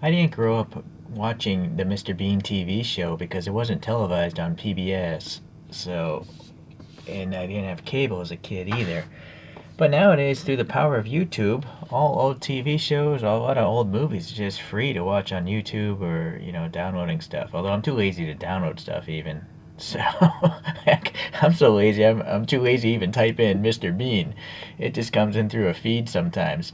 I didn't grow up watching the Mr. Bean TV show because it wasn't televised on PBS. So, and I didn't have cable as a kid either. But nowadays, through the power of YouTube, all old TV shows, a lot of old movies are just free to watch on YouTube or, downloading stuff. Although I'm too lazy to download stuff even. So, heck, I'm so lazy, I'm too lazy to even type in Mr. Bean. It just comes in through a feed sometimes.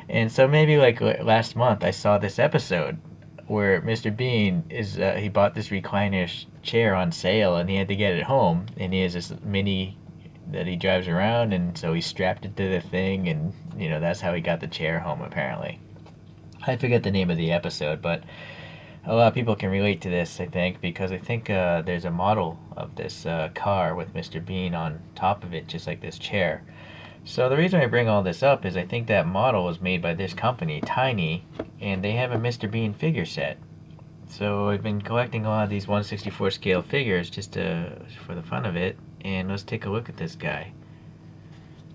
And so maybe like last month, I saw this episode where Mr. Bean he bought this recliner chair on sale and he had to get it home. And he has this mini that he drives around, and so he strapped it to the thing, and that's how he got the chair home apparently. I forget the name of the episode, but a lot of people can relate to this, I think, because I think there's a model of this car with Mr. Bean on top of it, just like this chair. So the reason I bring all this up is I think that model was made by this company, Tiny, and they have a Mr. Bean figure set. So I've been collecting a lot of these 1/64 scale figures just for the fun of it, and let's take a look at this guy.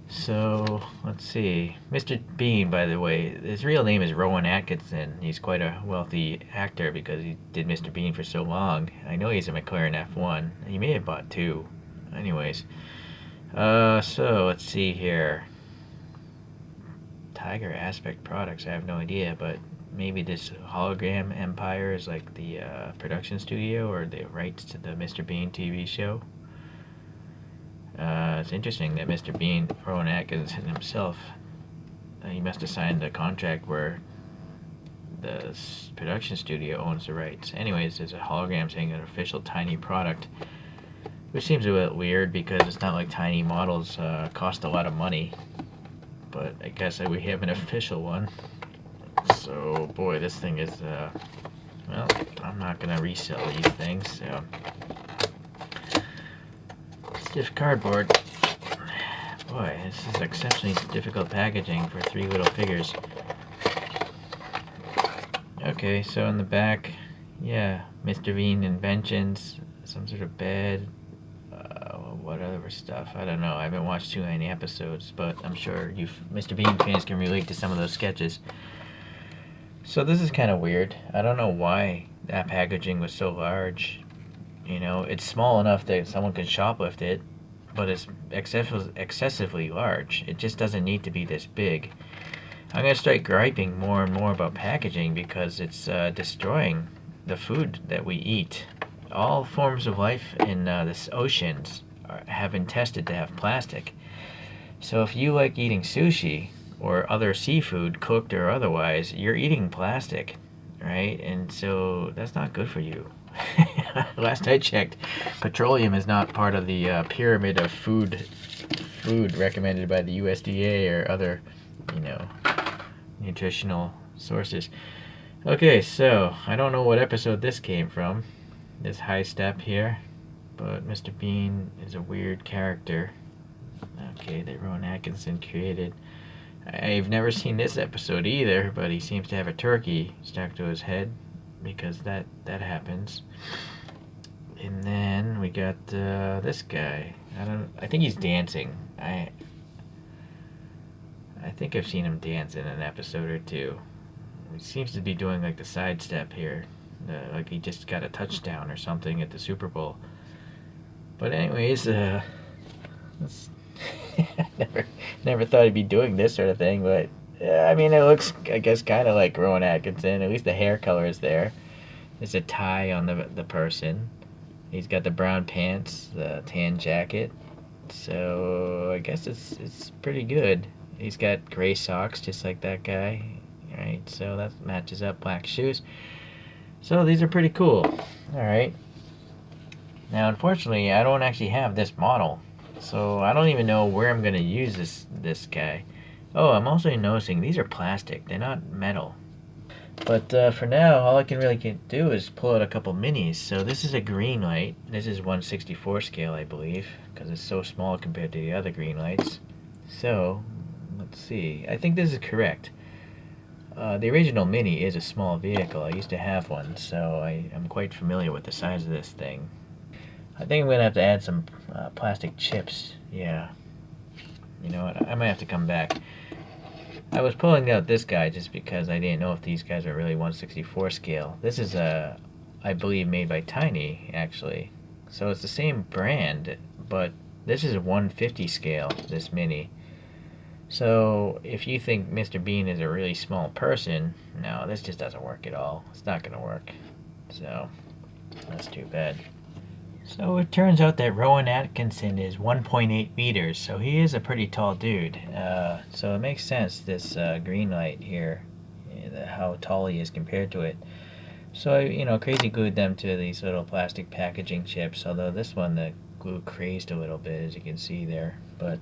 So let's see, Mr. Bean, by the way, his real name is Rowan Atkinson. He's quite a wealthy actor because he did Mr. Bean for so long. I know he's a McLaren F1. He may have bought two. Anyways, so let's see here. Tiger Aspect Products. I have no idea, but maybe this hologram empire is like the production studio or the rights to the Mr. Bean TV show. It's interesting that Mr. Bean, Rowan Atkinson himself, he must have signed a contract where the production studio owns the rights. Anyways, there's a hologram saying an official Tiny product, which seems a bit weird because it's not like Tiny models cost a lot of money. But I guess we have an official one. So, boy, this thing is, well, I'm not going to resell these things, so. Stiff cardboard. Boy, this is exceptionally difficult packaging for three little figures. Okay, so in the back, yeah, Mr. Bean inventions, some sort of bed, what other stuff? I don't know. I haven't watched too many episodes, but I'm sure you Mr. Bean fans can relate to some of those sketches. So this is kind of weird. I don't know why that packaging was so large. It's small enough that someone could shoplift it, but it's excessively large. It just doesn't need to be this big. I'm going to start griping more and more about packaging because it's destroying the food that we eat. All forms of life in the oceans have been tested to have plastic. So if you like eating sushi or other seafood, cooked or otherwise, you're eating plastic, right? And so that's not good for you. Last I checked, petroleum is not part of the pyramid of food recommended by the USDA or other, nutritional sources. Okay, so I don't know what episode this came from, this high step here, but Mr. Bean is a weird character. Okay, that Rowan Atkinson created. I've never seen this episode either, but he seems to have a turkey stuck to his head because that happens. And then we got this guy. I think he's dancing. I think I've seen him dance in an episode or two. He seems to be doing like the sidestep here, like he just got a touchdown or something at the Super Bowl. But anyways, never thought he'd be doing this sort of thing, but I mean, it looks, I guess, kind of like Rowan Atkinson. At least the hair color is there. There's a tie on the person. He's got the brown pants, the tan jacket. So I guess it's pretty good. He's got gray socks, just like that guy. Right, so that matches up. Black shoes. So these are pretty cool. All right. Now, unfortunately, I don't actually have this model, so I don't even know where I'm gonna use this guy. Oh, I'm also noticing these are plastic. They're not metal. But for now, all I can really do is pull out a couple minis. So this is a green light. This is 1/64 scale, I believe, because it's so small compared to the other green lights. So, let's see. I think this is correct. The original Mini is a small vehicle. I used to have one, so I'm quite familiar with the size of this thing. I think I'm going to have to add some plastic chips. Yeah. You know what? I might have to come back. I was pulling out this guy just because I didn't know if these guys are really 1/64 scale. This is I believe, made by Tiny, actually. So it's the same brand, but this is a 150 scale, this mini. So if you think Mr. Bean is a really small person, no, this just doesn't work at all. It's not going to work. So that's too bad. So it turns out that Rowan Atkinson is 1.8 meters, so he is a pretty tall dude. So it makes sense, this green light here, how tall he is compared to it. So I, crazy glued them to these little plastic packaging chips, although this one, the glue crazed a little bit, as you can see there. But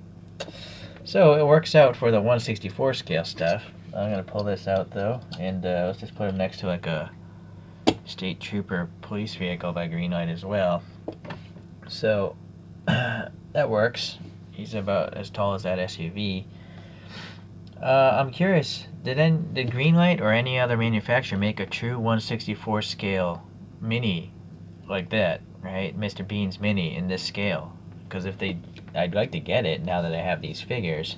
so it works out for the 1/64 scale stuff. I'm going to pull this out, though, and let's just put him next to like a state trooper police vehicle by green light as well. So that works. He's about as tall as that SUV. I'm curious, did Greenlight or any other manufacturer make a true 1/64 scale mini like that, right? Mr. Bean's mini in this scale. Because if they, I'd like to get it now that I have these figures.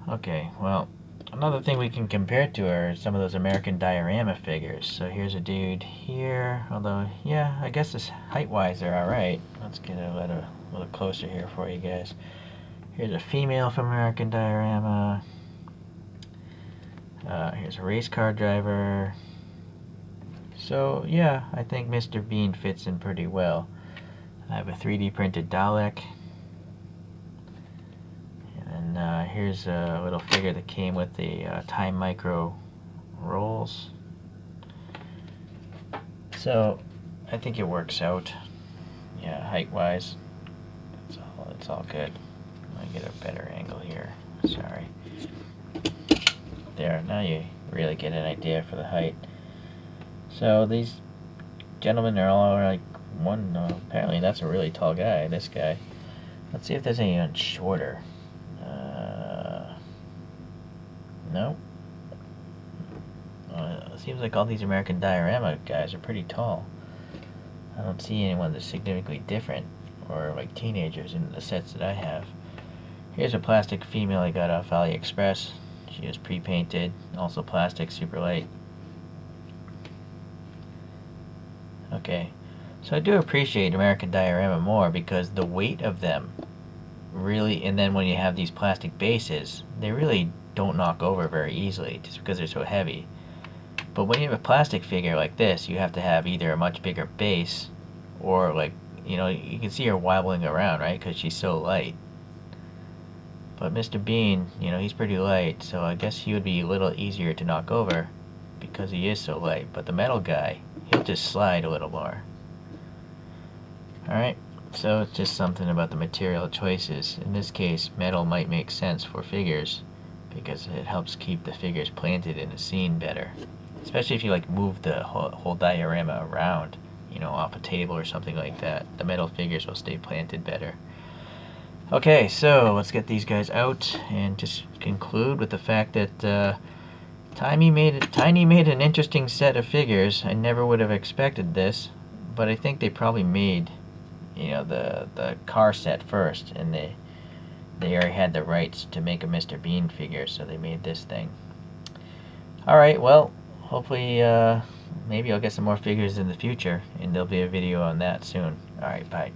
Okay, well, another thing we can compare it to are some of those American Diorama figures. So here's a dude here, although, yeah, I guess this height-wise they're alright. Let's get a little closer here for you guys. Here's a female from American Diorama. Here's a race car driver. So, yeah, I think Mr. Bean fits in pretty well. I have a 3D printed Dalek. And here's a little figure that came with the Time Micro rolls. So, I think it works out. Yeah, height-wise, it's all good. Let me get a better angle here. Sorry. There, now you really get an idea for the height. So these gentlemen are all like one, apparently that's a really tall guy, this guy. Let's see if there's anyone shorter. No. It seems like all these American Diorama guys are pretty tall. I don't see anyone that's significantly different, or like teenagers in the sets that I have. Here's a plastic female I got off AliExpress. She is pre-painted, also plastic, super light. Okay, so I do appreciate American Diorama more because the weight of them really, and then when you have these plastic bases, they really don't knock over very easily just because they're so heavy. But when you have a plastic figure like this, you have to have either a much bigger base or like, you can see her wobbling around, right, because she's so light. But Mr. Bean, he's pretty light, so I guess he would be a little easier to knock over because he is so light. But the metal guy, he'll just slide a little more. Alright, so it's just something about the material choices. In this case, metal might make sense for figures because it helps keep the figures planted in a scene better. Especially if you move the whole diorama around, off a table or something like that. The metal figures will stay planted better. Okay, so let's get these guys out and just conclude with the fact that Tiny made an interesting set of figures. I never would have expected this, but I think they probably made, the car set first, and they already had the rights to make a Mr. Bean figure, so they made this thing. Alright, well, hopefully, maybe I'll get some more figures in the future, and there'll be a video on that soon. Alright, bye.